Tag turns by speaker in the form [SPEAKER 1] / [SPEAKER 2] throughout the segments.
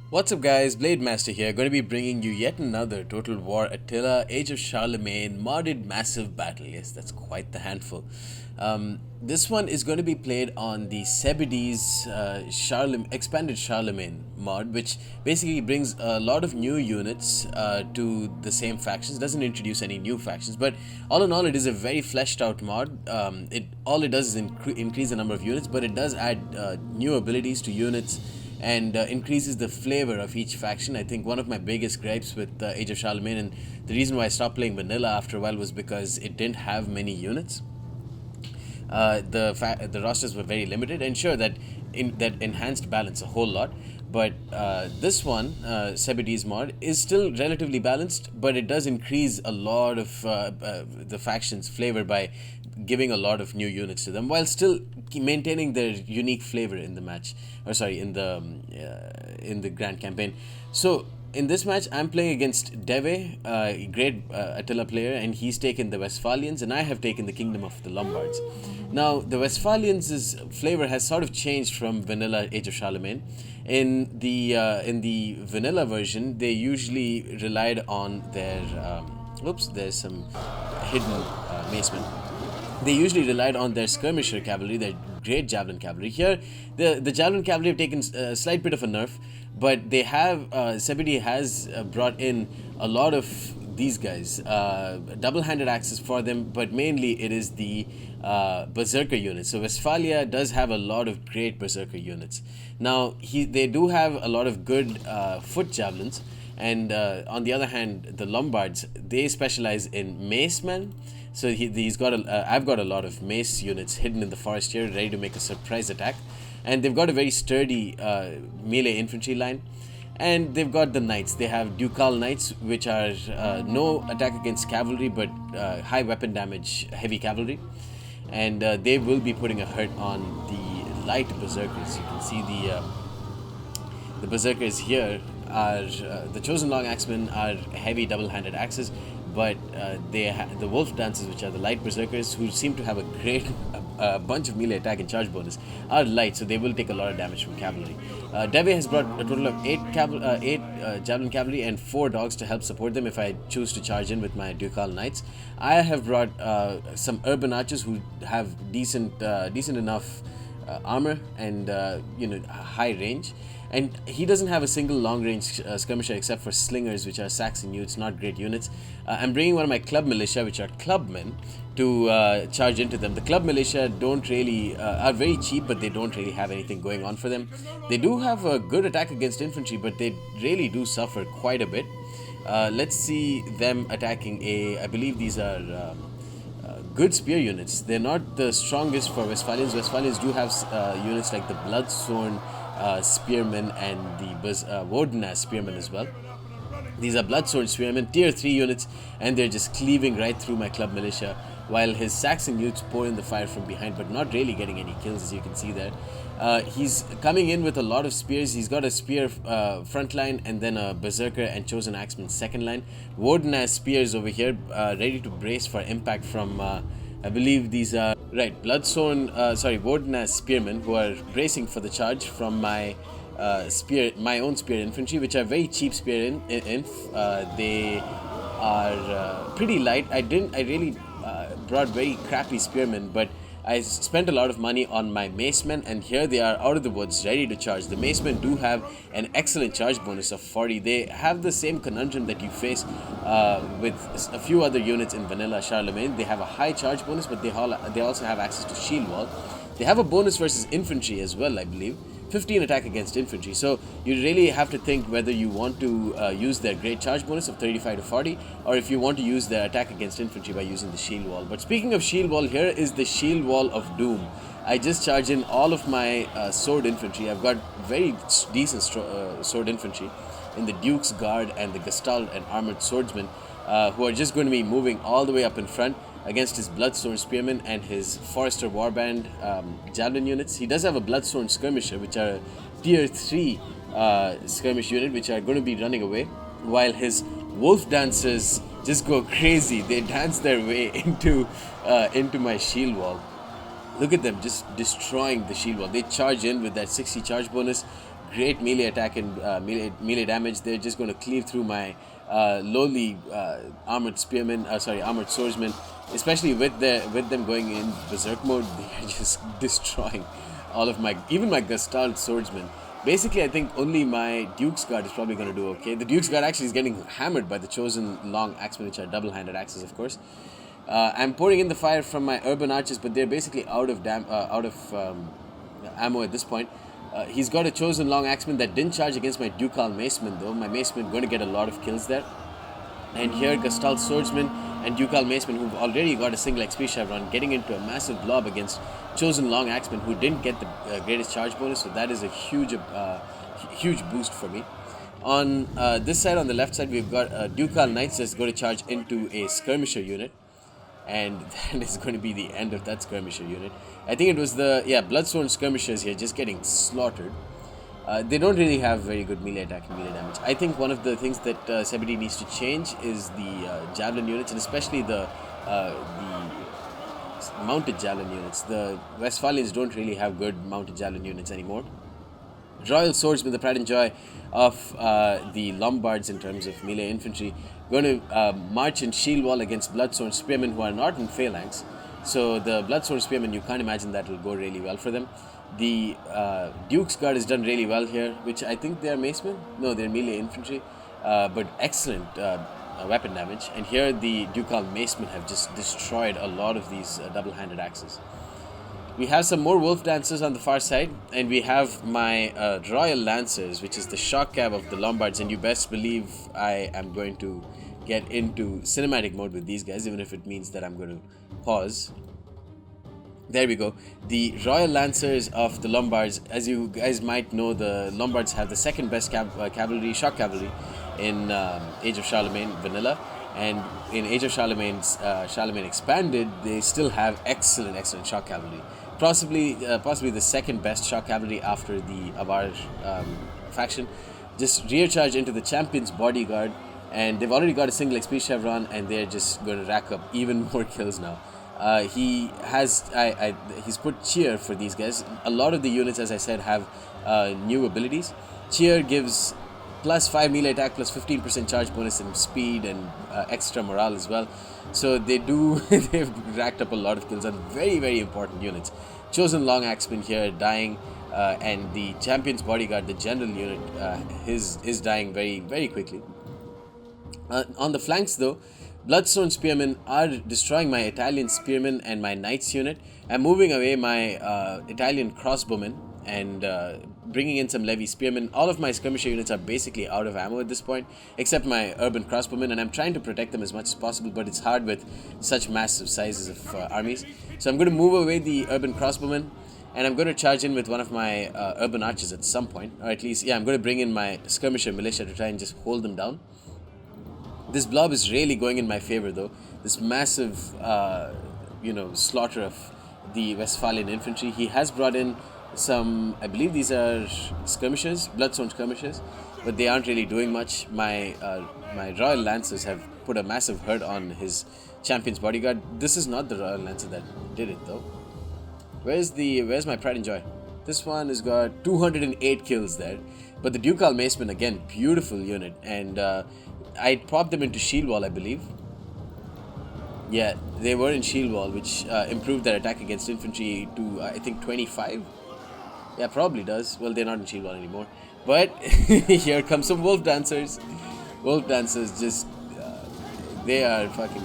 [SPEAKER 1] What's up guys, Blade Master here, going to be bringing you yet another Total War Attila Age of Charlemagne modded massive battle. Yes, that's quite the handful. This one is going to be played on the Sebidee's expanded Charlemagne mod, which basically brings a lot of new units to the same factions. Doesn't introduce any new factions, but all in all it is a very fleshed out mod. All it does is increase the number of units, but it does add new abilities to units and increases the flavor of each faction. I think one of my biggest gripes with Age of Charlemagne, and the reason why I stopped playing vanilla after a while, was because it didn't have many units. The rosters were very limited, and sure that that enhanced balance a whole lot. But this one, Sebidee's mod, is still relatively balanced, but it does increase a lot of the faction's flavor by giving a lot of new units to them, while still maintaining their unique flavor in the match, or sorry, in the grand campaign. So in this match, I'm playing against Deve, a great Attila player, and he's taken the Westphalians, and I have taken the Kingdom of the Lombards. Now, the Westphalians' flavor has sort of changed from vanilla Age of Charlemagne. In the vanilla version, they usually relied on their oops, there's some hidden macemen. They usually relied on their skirmisher cavalry, their great javelin cavalry. Here, the javelin cavalry have taken a slight bit of a nerf, but they have Sebidee has brought in a lot of these guys, double-handed axes for them, but mainly it is the berserker units. So Westphalia does have a lot of great berserker units. Now they do have a lot of good foot javelins, and on the other hand, the Lombards, they specialize in mace men. So he's got I've got a lot of mace units hidden in the forest here, ready to make a surprise attack, and they've got a very sturdy melee infantry line. And they've got the knights. They have ducal knights, which are no attack against cavalry, but high weapon damage, heavy cavalry. And they will be putting a hurt on the light berserkers. You can see the berserkers here are the chosen long axemen are heavy double-handed axes, but the wolf dancers, which are the light berserkers, who seem to have a great bunch of melee attack and charge bonus, are light, so they will take a lot of damage from cavalry. Deve has brought a total of 8 javelin cavalry and 4 dogs to help support them if I choose to charge in with my ducal knights. I have brought some urban archers who have decent enough armor and high range, and he doesn't have a single long range skirmisher except for slingers, which are Saxon units, not great units. I'm bringing one of my club militia, which are clubmen, to charge into them. The club militia don't really are very cheap, but they don't really have anything going on for them. They do have a good attack against infantry, but they really do suffer quite a bit. Let's see them attacking I believe these are good spear units. They're not the strongest for Westphalians. Westphalians do have units like the Bloodthorn spearmen and the Woden spearmen as well. These are Bloodthorn spearmen, tier 3 units, and they're just cleaving right through my club militia, while his Saxon units pour in the fire from behind, but not really getting any kills, as you can see there. He's coming in with a lot of spears. He's got a spear front line, and then a berserker and chosen axeman second line. Woden has spears over here, ready to brace for impact from I believe these are Woden has spearmen who are bracing for the charge from my my own spear infantry, which are very cheap spear they are pretty light. I really brought very crappy spearmen, but I spent a lot of money on my macemen, and here they are out of the woods, ready to charge. The macemen do have an excellent charge bonus of 40. They have the same conundrum that you face with a few other units in vanilla Charlemagne. They have a high charge bonus, but they also have access to shield wall. They have a bonus versus infantry as well, I believe. 15 attack against infantry, so you really have to think whether you want to use their great charge bonus of 35 to 40, or if you want to use their attack against infantry by using the shield wall. But speaking of shield wall, here is the shield wall of doom. I just charge in all of my sword infantry. I've got very decent sword infantry in the Duke's Guard and the Gestalt and armored swordsmen, who are just going to be moving all the way up in front against his Bloodthorn Spearmen and his Forester Warband javelin units. He does have a Bloodthorn Skirmisher, which are a tier 3 skirmish unit, which are going to be running away, while his Wolf Dancers just go crazy. They dance their way into my shield wall. Look at them just destroying the shield wall. They charge in with that 60 charge bonus, great melee attack and melee damage. They're just going to cleave through my lowly armored armored swordsmen. Especially with them going in berserk mode, they are just destroying all of even my Gestalt swordsmen. Basically, I think only my Duke's Guard is probably going to do okay. The Duke's Guard actually is getting hammered by the chosen long axemen, which are double-handed axes, of course. I'm pouring in the fire from my urban archers, but they're basically out of ammo at this point. He's got a chosen long axeman that didn't charge against my Ducal maceman, though. My maceman going to get a lot of kills there. And here, Gestalt swordsman and Ducal maceman, who've already got a single XP chevron, getting into a massive blob against chosen long axeman, who didn't get the greatest charge bonus. So that is a huge boost for me. On this side, on the left side, we've got Ducal knights that's going to charge into a skirmisher unit. And that is going to be the end of that skirmisher unit. I think it was the Bloodsworn skirmishers here just getting slaughtered. They don't really have very good melee attack and melee damage. I think one of the things that Sebidee needs to change is the javelin units, and especially the mounted javelin units. The Westphalians don't really have good mounted javelin units anymore. Royal swordsmen, the pride and joy of the Lombards in terms of melee infantry, going to march in shield wall against Bloodsworn spearmen who are not in phalanx. So the Bloodsworn spearmen, you can't imagine that will go really well for them. The Duke's Guard has done really well here, which I think they are macemen. No, they're melee infantry, but excellent weapon damage. And here the Ducal macemen have just destroyed a lot of these double-handed axes. We have some more wolf dancers on the far side, and we have my royal lancers, which is the shock cab of the Lombards, and you best believe I am going to get into cinematic mode with these guys, even if it means that I'm going to pause. There we go. The royal lancers of the Lombards. As you guys might know, the Lombards have the second best cavalry, shock cavalry, in Age of Charlemagne vanilla. And in Age of Charlemagne Expanded, they still have excellent shock cavalry. Possibly the second best shock cavalry after the Avar faction. Just rear charge into the champion's bodyguard, and they've already got a single XP chevron, and they're just going to rack up even more kills now. He's put cheer for these guys. A lot of the units, as I said, have new abilities. Cheer gives plus 5 melee attack, plus 15% charge bonus and speed and extra morale as well. So they've racked up a lot of kills on very, very important units. Chosen long axeman here dying, and the champion's bodyguard, the general unit, is dying very, very quickly. On the flanks though, Bloodstone spearmen are destroying my Italian spearmen and my knights unit. I'm moving away my Italian crossbowmen and bringing in some levy spearmen. All of my skirmisher units are basically out of ammo at this point, except my urban crossbowmen, and I'm trying to protect them as much as possible, but it's hard with such massive sizes of armies. So I'm going to move away the urban crossbowmen, and I'm going to charge in with one of my urban archers at some point, or at least, I'm going to bring in my skirmisher militia to try and just hold them down. This blob is really going in my favor though. This massive, slaughter of the Westphalian infantry. He has brought in some, I believe these are skirmishers, bloodstone skirmishers, but they aren't really doing much. My royal lancers have put a massive hurt on his champion's bodyguard. This is not the royal lancer that did it though. Where's my pride and joy? This one has got 208 kills there, but the Ducal macemen, again, beautiful unit, and I popped them into shield wall, I believe. Yeah, they were in shield wall, which improved their attack against infantry to, I think, 25. Yeah, probably does. Well, they're not in shield wall anymore. But here comes some wolf dancers. Wolf dancers just, they are fucking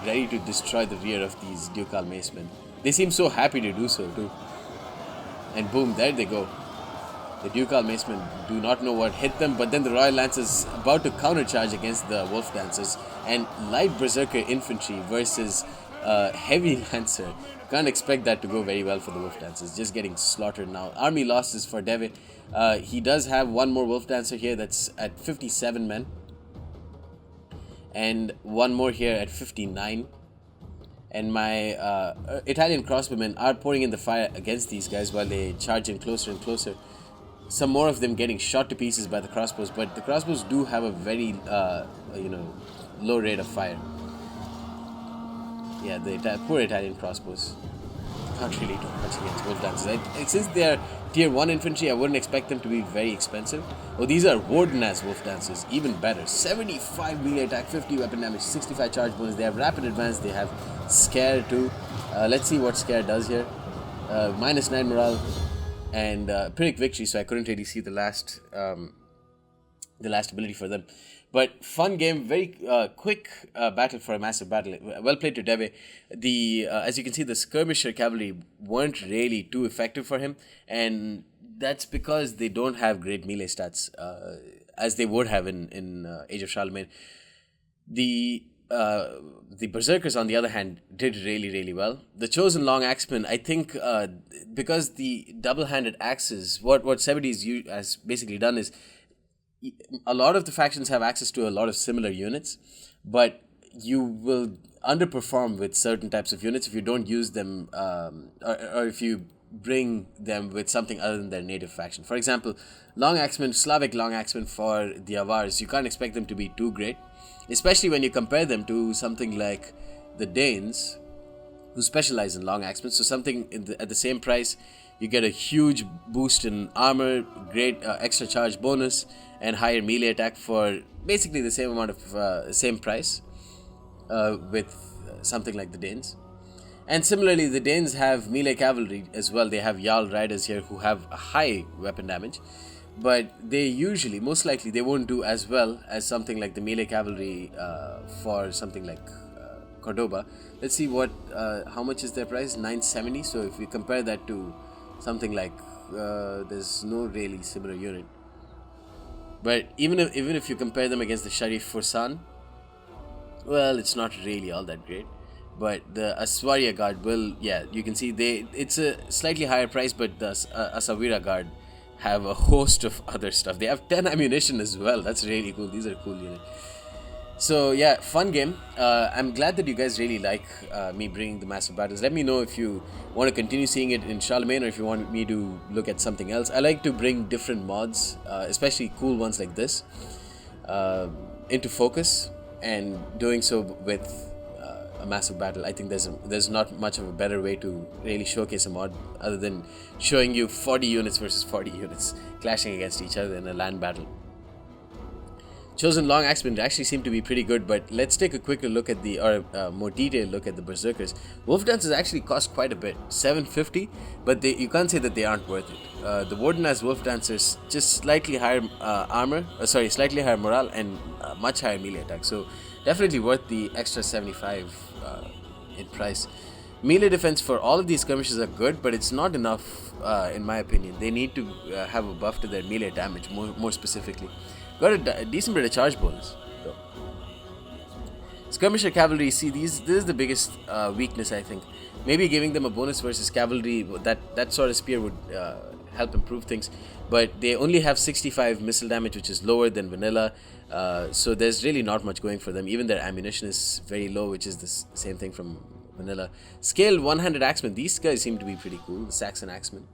[SPEAKER 1] ready to destroy the rear of these Ducal macemen. They seem so happy to do so, too. And boom, there they go. The Ducal macemen do not know what hit them, but then the Royal Lancers about to countercharge against the Wolf Dancers, and light Berserker infantry versus heavy Lancer. Can't expect that to go very well for the Wolf Dancers, just getting slaughtered now. Army losses for David. He does have one more Wolf Dancer here that's at 57 men, and one more here at 59. And my Italian crossbowmen are pouring in the fire against these guys while they charge in closer and closer. Some more of them getting shot to pieces by the crossbows, but the crossbows do have a very, low rate of fire. Yeah, the poor Italian crossbows. Can't really do much against wolf dancers. Since they are tier 1 infantry, I wouldn't expect them to be very expensive. Oh, these are warden as wolf dancers, even better. 75 melee attack, 50 weapon damage, 65 charge bonus. They have rapid advance, they have scare too. Let's see what scare does here. -9 morale and Pyrrhic victory, so I couldn't really see the last ability for them. But fun game, very quick battle for a massive battle. Well played to Debe. As you can see, the skirmisher cavalry weren't really too effective for him, and that's because they don't have great melee stats as they would have in Age of Charlemagne. The berserkers, on the other hand, did really well. The chosen long axemen, I think, because the double-handed axes, what Sebidee has basically done is a lot of the factions have access to a lot of similar units, but you will underperform with certain types of units if you don't use them, or if you bring them with something other than their native faction. For example, long axemen, Slavic long axemen for the Avars, you can't expect them to be too great, especially when you compare them to something like the Danes, who specialize in long axemen. So something at the same price, you get a huge boost in armor, great extra charge bonus, and higher melee attack for basically the same amount of same price with something like the Danes. And similarly, the Danes have melee cavalry as well. They have Jarl riders here who have a high weapon damage, but they usually, most likely, they won't do as well as something like the melee cavalry for something like Cordoba. Let's see how much is their price? 970. So if we compare that to something like there's no really similar unit. But even if you compare them against the Sharif Fursan, well, it's not really all that great. But the Aswarya Guard you can see it's a slightly higher price, but the Asawira Guard have a host of other stuff. They have 10 ammunition as well. That's really cool. These are cool units. So yeah, fun game. I'm glad that you guys really like me bringing the massive battles. Let me know if you want to continue seeing it in Charlemagne or if you want me to look at something else. I like to bring different mods, especially cool ones like this, into focus, and doing so with a massive battle. I think there's not much of a better way to really showcase a mod other than showing you 40 units versus 40 units clashing against each other in a land battle. Chosen long axemen actually seem to be pretty good, but let's take a quicker look at more detailed look at the berserkers. Wolf dancers actually cost quite a bit, 750, but you can't say that they aren't worth it. The warden as wolf dancers, just slightly higher slightly higher morale and much higher melee attack, so definitely worth the extra 75 in price. Melee defense for all of these skirmishes are good, but it's not enough in my opinion. They need to have a buff to their melee damage more specifically. Got a decent bit of charge bonus, though. Skirmisher cavalry, see, this is the biggest weakness, I think. Maybe giving them a bonus versus cavalry, that sort of spear would help improve things. But they only have 65 missile damage, which is lower than vanilla. So there's really not much going for them. Even their ammunition is very low, which is the same thing from vanilla. Scaled one-handed axemen. These guys seem to be pretty cool, the Saxon axemen.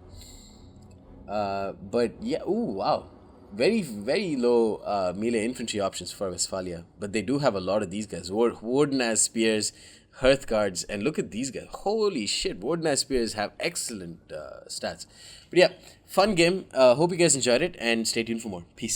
[SPEAKER 1] But yeah, ooh, wow. Very, very low melee infantry options for Westphalia, but they do have a lot of these guys. Warden as spears, Hearth guards, and look at these guys. Holy shit, Warden as spears have excellent stats. But yeah, fun game. Hope you guys enjoyed it, and stay tuned for more. Peace.